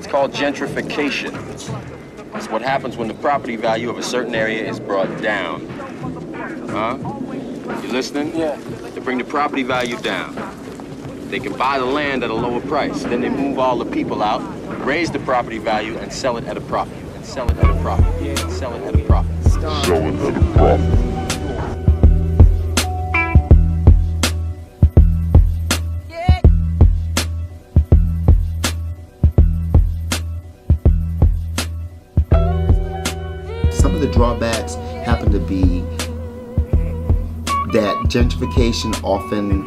It's called gentrification. It's what happens when the property value of a certain area is brought down. Huh? You listening? Yeah. To bring the property value down. They can buy the land at a lower price. Then they move all the people out, raise the property value, and sell it at a profit. And sell it at a profit. Yeah, and sell it at a profit. Sell it at a profit. Some of the drawbacks happen to be that gentrification often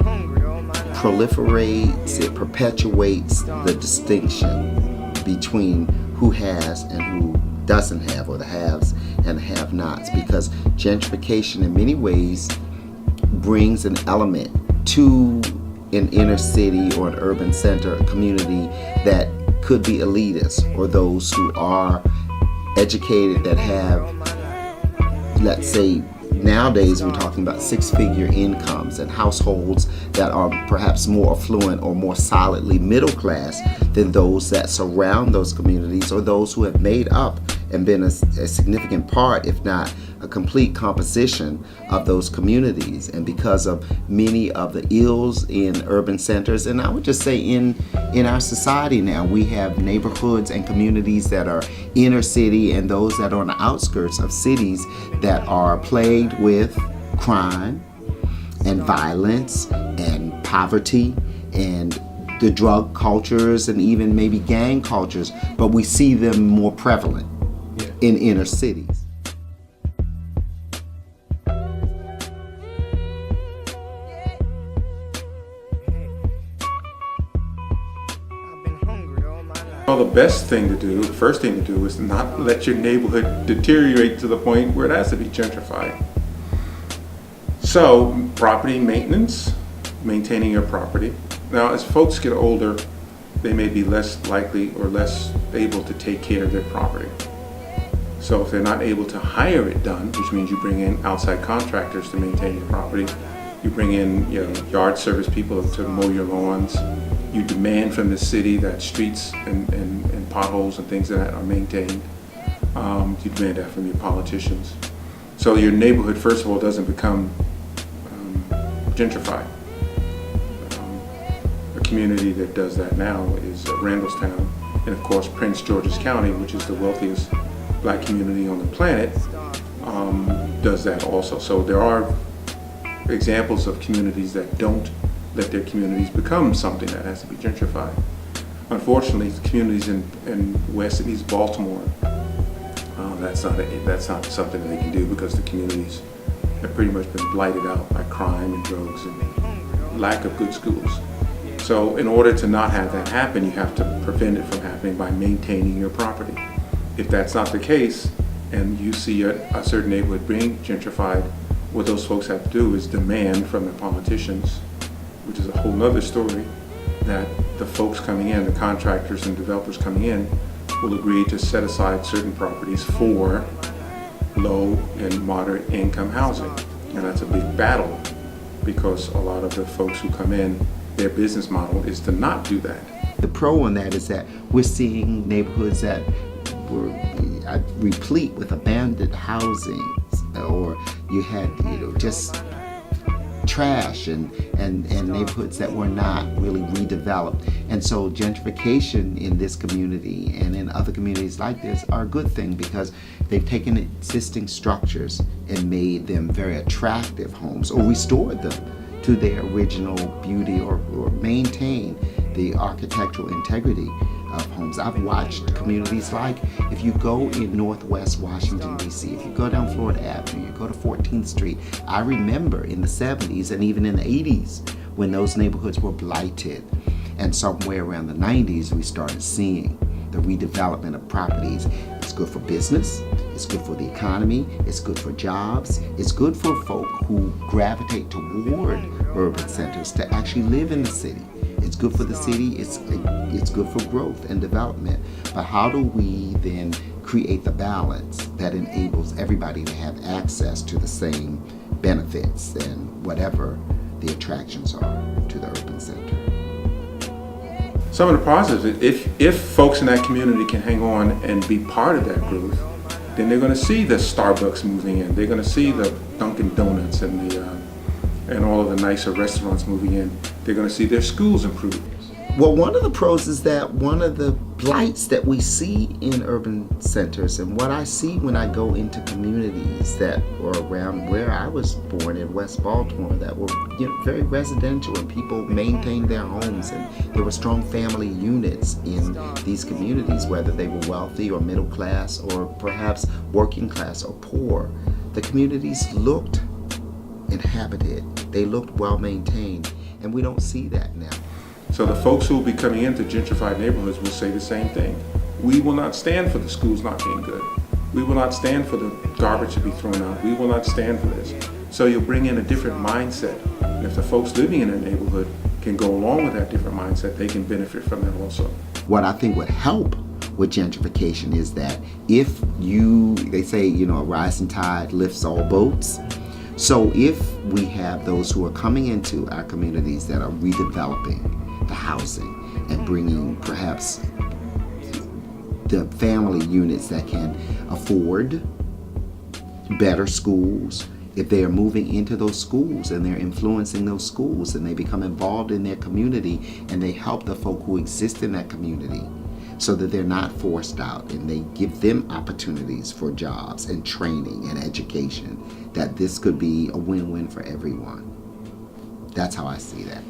proliferates, it perpetuates the distinction between who has and who doesn't have, or the haves and the have-nots, because gentrification in many ways brings an element to an inner city or an urban center, a community that could be elitist, or those who are educated that have, let's say, nowadays we're talking about six-figure incomes and households that are perhaps more affluent or more solidly middle class than those that surround those communities, or those who have made up and been a significant part, if not a complete composition of those communities. And because of many of the ills in urban centers, and I would just say in our society now, we have neighborhoods and communities that are inner city and those that are on the outskirts of cities that are plagued with crime and violence and poverty and the drug cultures and even maybe gang cultures, but we see them more prevalent in inner cities. Well, the best thing to do, the first thing to do, is not let your neighborhood deteriorate to the point where it has to be gentrified. So, property maintenance, maintaining your property. Now, as folks get older, they may be less likely or less able to take care of their property. So if they're not able to hire it done, which means you bring in outside contractors to maintain your property, you bring in yard service people to mow your lawns, you demand from the city that streets and potholes and things like that are maintained. You demand that from your politicians. So your neighborhood, first of all, doesn't become gentrified. A community that does that now is Randallstown, and of course Prince George's County, which is the wealthiest Black community on the planet, does that also. So there are examples of communities that don't let their communities become something that has to be gentrified. Unfortunately, communities in West and East Baltimore, that's not something that they can do, because the communities have pretty much been blighted out by crime and drugs and lack of good schools. So in order to not have that happen, you have to prevent it from happening by maintaining your property. If that's not the case, and you see a certain neighborhood being gentrified, what those folks have to do is demand from the politicians, which is a whole nother story, that the folks coming in, the contractors and developers coming in, will agree to set aside certain properties for low and moderate income housing. And that's a big battle, because a lot of the folks who come in, their business model is to not do that. The pro on that is that we're seeing neighborhoods that were replete with abandoned housing, or you had just trash and neighborhoods that were not really redeveloped. And so gentrification in this community and in other communities like this are a good thing, because they've taken existing structures and made them very attractive homes, or restored them to their original beauty, or maintain the architectural integrity of homes. I've watched communities like, if you go in Northwest Washington, D.C., if you go down Florida Avenue, you go to 14th Street, I remember in the 70s and even in the 80s when those neighborhoods were blighted. And somewhere around the 90s, we started seeing the redevelopment of properties. It's good for business, it's good for the economy, it's good for jobs, it's good for folk who gravitate toward urban centers to actually live in the city. It's good for the city, it's good for growth and development. But how do we then create the balance that enables everybody to have access to the same benefits and whatever the attractions are to the urban center? Some of the positives, if folks in that community can hang on and be part of that growth, then they're going to see the Starbucks moving in. They're going to see the Dunkin' Donuts and all of the nicer restaurants moving in. They're going to see their schools improve. Well, one of the pros is that one of the blights that we see in urban centers, and what I see when I go into communities that were around where I was born in West Baltimore, that were very residential, and people maintained their homes, and there were strong family units in these communities, whether they were wealthy or middle class or perhaps working class or poor. The communities looked inhabited, they looked well maintained, and we don't see that now. So the folks who will be coming into gentrified neighborhoods will say the same thing. We will not stand for the schools not being good. We will not stand for the garbage to be thrown out. We will not stand for this. So you'll bring in a different mindset. And if the folks living in a neighborhood can go along with that different mindset, they can benefit from that also. What I think would help with gentrification is that if they say, a rising tide lifts all boats. So if we have those who are coming into our communities that are redeveloping the housing and bringing perhaps the family units that can afford better schools, if they are moving into those schools and they're influencing those schools and they become involved in their community and they help the folk who exist in that community so that they're not forced out, and they give them opportunities for jobs and training and education, that this could be a win-win for everyone. That's how I see that.